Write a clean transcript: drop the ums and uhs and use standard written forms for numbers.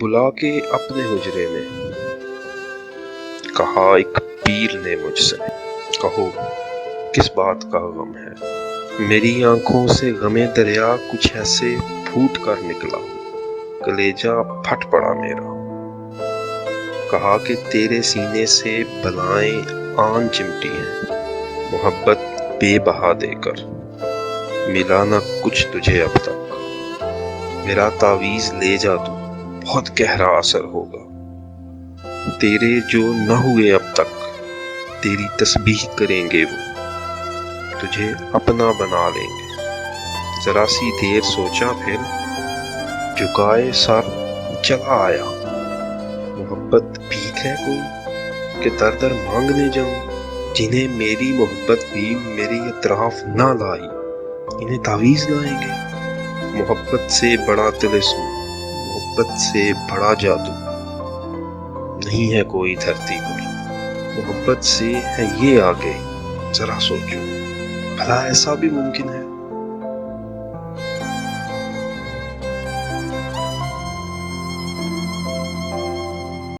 بلا کے اپنے حجرے میں، کہا ایک پیر نے مجھ سے، کہو کس بات کا غم ہے؟ میری آنکھوں سے غم دریا کچھ ایسے پھوٹ کر نکلا، کلیجہ پھٹ پڑا میرا۔ کہا کہ تیرے سینے سے بلائیں آن چمٹی ہیں، محبت بے بہا دے کر ملا نہ کچھ تجھے اب تک۔ میرا تعویذ لے جا تو بہت گہرا اثر ہوگا، تیرے جو نہ ہوئے اب تک تیری تسبیح کریں گے، وہ تجھے اپنا بنا لیں گے۔ ذرا سی دیر سوچا، پھر جھکائے سر چلا آیا۔ محبت بھیک ہے کوئی کہ در در مانگنے جاؤں؟ جنہیں میری محبت بھی میری اطراف نہ لائی، انہیں تعویذ لائیں گے؟ محبت سے بڑا طلسم، محبت سے بڑا جادو نہیں ہے کوئی دھرتی پر۔ محبت سے ہے یہ آگے، ذرا سوچو بھلا ایسا بھی ممکن ہے؟